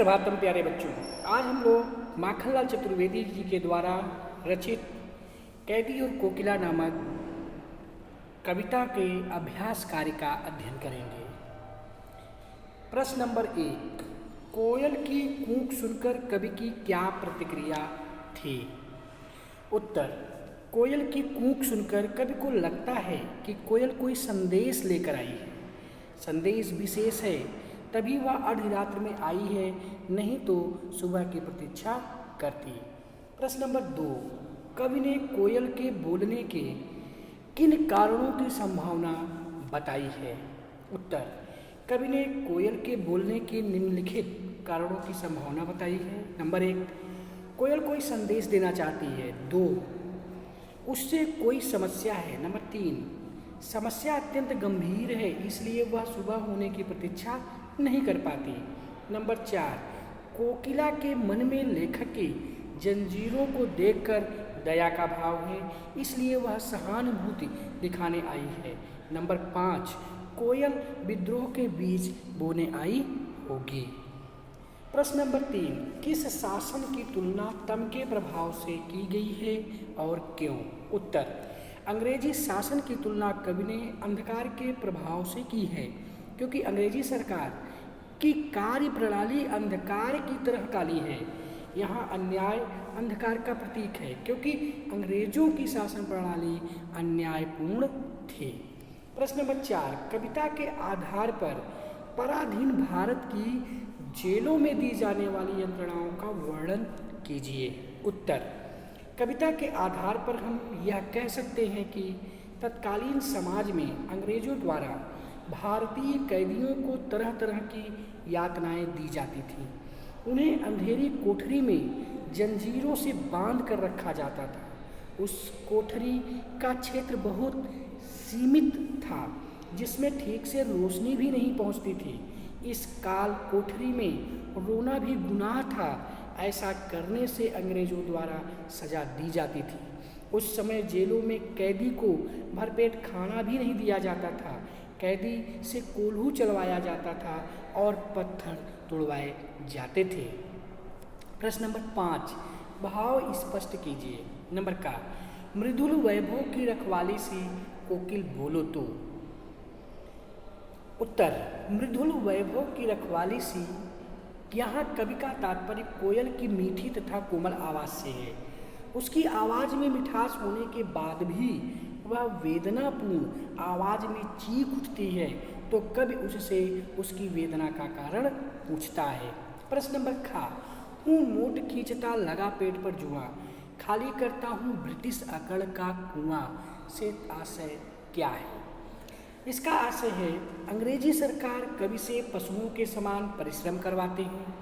सुप्रभातम प्यारे बच्चों। आज हम लोग माखनलाल चतुर्वेदी जी के द्वारा रचित कैदी और कोकिला नामक कविता के अभ्यास कार्य का अध्ययन करेंगे। प्रश्न नंबर 1, कोयल की कूक सुनकर कवि की क्या प्रतिक्रिया थी? उत्तर, कोयल की कूक सुनकर कवि को लगता है कि कोयल कोई संदेश लेकर आई है। संदेश विशेष है, तभी वह अर्धरात्र में आई है, नहीं तो सुबह की प्रतीक्षा करती। प्रश्न नंबर 2, कवि ने कोयल के बोलने के किन कारणों की संभावना बताई है? उत्तर, कवि ने कोयल के बोलने के निम्नलिखित कारणों की संभावना बताई है। नंबर 1, कोयल कोई संदेश देना चाहती है। 2, उससे कोई समस्या है। नंबर 3, समस्या अत्यंत गंभीर है, इसलिए वह सुबह होने की प्रतीक्षा नहीं कर पाती। नंबर 4, कोकिला के मन में लेखक की जंजीरों को देखकर दया का भाव है, इसलिए वह सहानुभूति दिखाने आई है। नंबर 5, कोयल विद्रोह के बीज बोने आई होगी। प्रश्न नंबर 3, किस शासन की तुलना तम के प्रभाव से की गई है और क्यों? उत्तर, अंग्रेजी शासन की तुलना कवि ने अंधकार के प्रभाव से की है, क्योंकि अंग्रेजी सरकार की कार्य प्रणाली अंधकार की तरह काली है। यहाँ अन्याय अंधकार का प्रतीक है, क्योंकि अंग्रेजों की शासन प्रणाली अन्यायपूर्ण थी। प्रश्न नंबर 4, कविता के आधार पर पराधीन भारत की जेलों में दी जाने वाली यंत्रणाओं का वर्णन कीजिए। उत्तर, कविता के आधार पर हम यह कह सकते हैं कि तत्कालीन समाज में अंग्रेजों द्वारा भारतीय कैदियों को तरह तरह की यातनाएं दी जाती थीं। उन्हें अंधेरी कोठरी में जंजीरों से बांध कर रखा जाता था। उस कोठरी का क्षेत्र बहुत सीमित था, जिसमें ठीक से रोशनी भी नहीं पहुंचती थी। इस काल कोठरी में रोना भी गुनाह था। ऐसा करने से अंग्रेजों द्वारा सजा दी जाती थी। उस समय जेलों में कैदी को भरपेट खाना भी नहीं दिया जाता था। कैदी से कोल्हू चलवाया जाता था और पत्थर तुड़वाए जाते थे। प्रश्न नंबर 5, भाव स्पष्ट कीजिए। नंबर का, मृदुल वैभव की रखवाली सी कोकिल बोलो तो। उत्तर, मृदुल वैभव की रखवाली सी, यहाँ कवि का तात्पर्य कोयल की मीठी तथा कोमल आवाज़ से है। उसकी आवाज़ में मिठास होने के बाद भी वह वेदनापूर्ण आवाज़ में चीख उठती है, तो कवि उससे उसकी वेदना का कारण पूछता है। प्रश्न नंबर खा, हूँ मोट खींचता लगा पेट पर जुआ, खाली करता हूँ ब्रिटिश अकड़ का कुआं से आशय क्या है? इसका आशय है, अंग्रेजी सरकार कवि से पशुओं के समान परिश्रम करवाते हैं।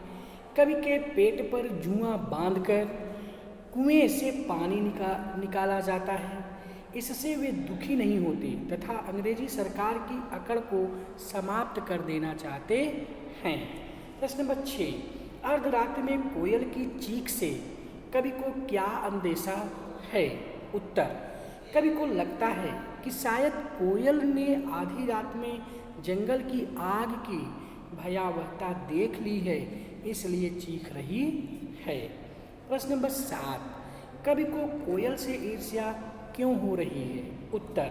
कवि के पेट पर जुआ बांधकर कुएं से पानी निकाला जाता है। इससे वे दुखी नहीं होते तथा अंग्रेजी सरकार की अकड़ को समाप्त कर देना चाहते हैं। प्रश्न नंबर 6, अर्धरात्रि में कोयल की चीख से कवि को क्या अंदेशा है? उत्तर, कवि को लगता है कि शायद कोयल ने आधी रात में जंगल की आग की भयावहता देख ली है, इसलिए चीख रही है। प्रश्न नंबर 7, कवि को कोयल से ईर्ष्या क्यों हो रही है? उत्तर,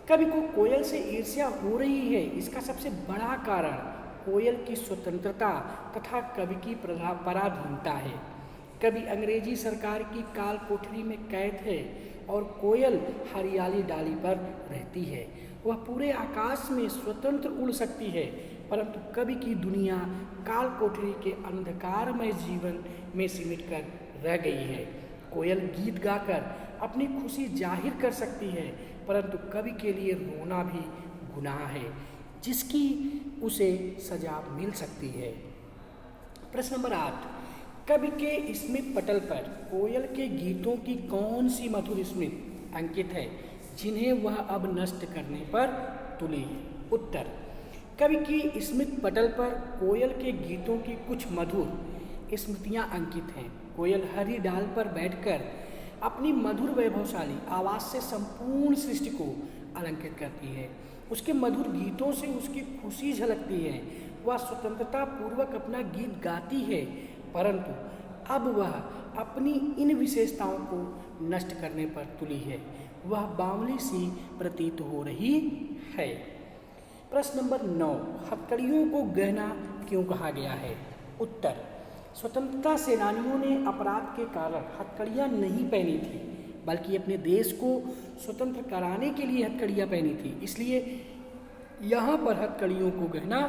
कवि को कोयल से ईर्ष्या हो रही है, इसका सबसे बड़ा कारण कोयल की स्वतंत्रता तथा कवि की पराधीनता है। कवि अंग्रेजी सरकार की काल कोठरी में कैद है और कोयल हरियाली डाली पर रहती है। वह पूरे आकाश में स्वतंत्र उड़ सकती है, परंतु कवि की दुनिया काल कोठरी के अंधकारमय जीवन में सिमट कर रह गई है। कोयल गीत गाकर अपनी खुशी जाहिर कर सकती है, परंतु कवि के लिए रोना भी गुनाह है, जिसकी उसे सजा मिल सकती है। प्रश्न नंबर 8, कवि के स्मृति पटल पर कोयल के गीतों की कौन सी मधुर स्मृति अंकित है, जिन्हें वह अब नष्ट करने पर तुली है? उत्तर, कवि की स्मृति पटल पर कोयल के गीतों की कुछ मधुर स्मृतियाँ अंकित हैं। कोयल हरी डाल पर बैठकर अपनी मधुर वैभवशाली आवाज़ से संपूर्ण सृष्टि को अलंकृत करती है। उसके मधुर गीतों से उसकी खुशी झलकती है। वह स्वतंत्रता पूर्वक अपना गीत गाती है, परंतु अब वह अपनी इन विशेषताओं को नष्ट करने पर तुली है। वह बावली सी प्रतीत हो रही है। प्रश्न नंबर 9, हथकड़ियों को गहना क्यों कहा गया है? उत्तर, स्वतंत्रता सेनानियों ने अपराध के कारण हथकड़ियाँ नहीं पहनी थी, बल्कि अपने देश को स्वतंत्र कराने के लिए हथकड़ियाँ पहनी थी, इसलिए यहाँ पर हथकड़ियों को गहना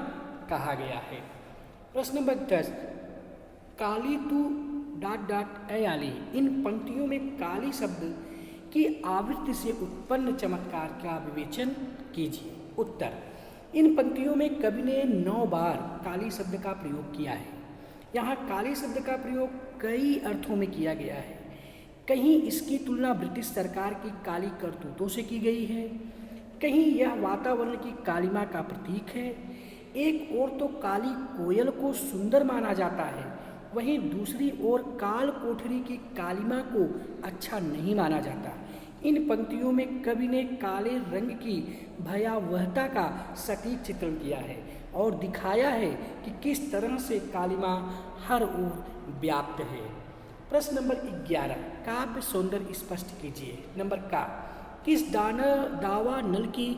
कहा गया है। प्रश्न नंबर 10, काली तू ... अयाली, इन पंक्तियों में काली शब्द की आवृत्ति से उत्पन्न चमत्कार का विवेचन कीजिए। उत्तर, इन पंक्तियों में कवि ने 9 बार काली शब्द का प्रयोग किया है। यहाँ काली शब्द का प्रयोग कई अर्थों में किया गया है। कहीं इसकी तुलना ब्रिटिश सरकार की काली करतूतों से की गई है, कहीं यह वातावरण की कालिमा का प्रतीक है। एक ओर तो काली कोयल को सुंदर माना जाता है, वहीं दूसरी ओर काल कोठरी की कालिमा को अच्छा नहीं माना जाता। इन पंक्तियों में कवि ने काले रंग की भयावहता का सटीक चित्रण किया है और दिखाया है कि किस तरह से कालिमा हर ओर व्याप्त है। प्रश्न नंबर 11, काव्य सौंदर्य स्पष्ट कीजिए। नंबर का, किस दावा नल की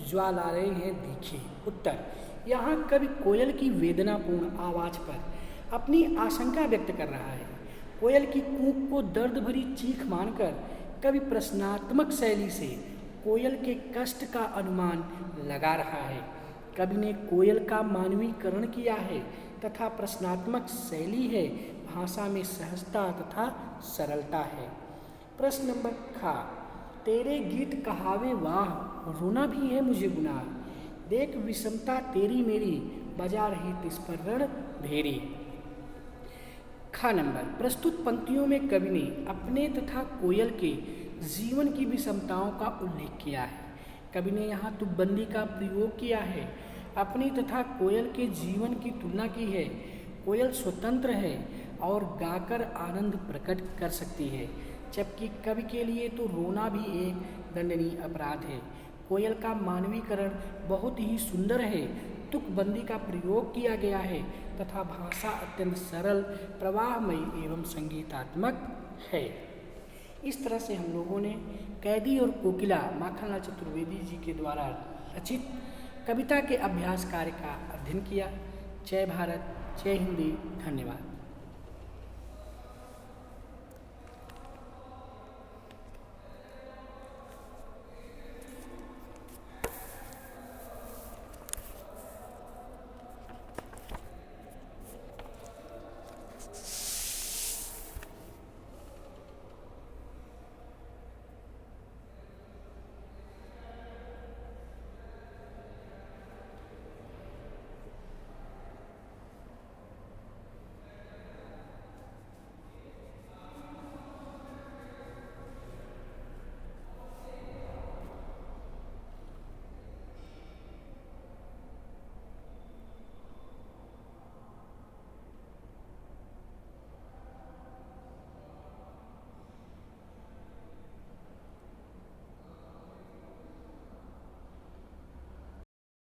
ज्वालाएं हैं दिखी? उत्तर, यहाँ कवि कोयल की वेदनापूर्ण आवाज़ पर अपनी आशंका व्यक्त कर रहा है। कोयल की कूक को दर्द भरी चीख मानकर कवि प्रश्नात्मक शैली से कोयल के कष्ट का अनुमान लगा रहा है। कवि ने कोयल का मानवीकरण किया है तथा प्रश्नात्मक शैली है, भाषा में सहजता तथा सरलता है। प्रश्न नंबर खा, तेरे गीत कहावे वाह, रोना भी है मुझे गुनाह, देख विषमता तेरी मेरी, बजा रही तिस पर रण भेरी। खा नंबर, प्रस्तुत पंक्तियों में कवि ने अपने तथा कोयल के जीवन की विषमताओं का उल्लेख किया है। कवि ने यहाँ तुकबंदी का प्रयोग किया है, अपनी तथा कोयल के जीवन की तुलना की है। कोयल स्वतंत्र है और गाकर आनंद प्रकट कर सकती है, जबकि कवि के लिए तो रोना भी एक दंडनीय अपराध है। कोयल का मानवीकरण बहुत ही सुंदर है, तुकबंदी का प्रयोग किया गया है तथा भाषा अत्यंत सरल, प्रवाहमयी एवं संगीतात्मक है। इस तरह से हम लोगों ने कैदी और कोकिला माखनलाल चतुर्वेदी जी के द्वारा रचित कविता के अभ्यास कार्य का अध्ययन किया। जय भारत, जय हिंदी, धन्यवाद।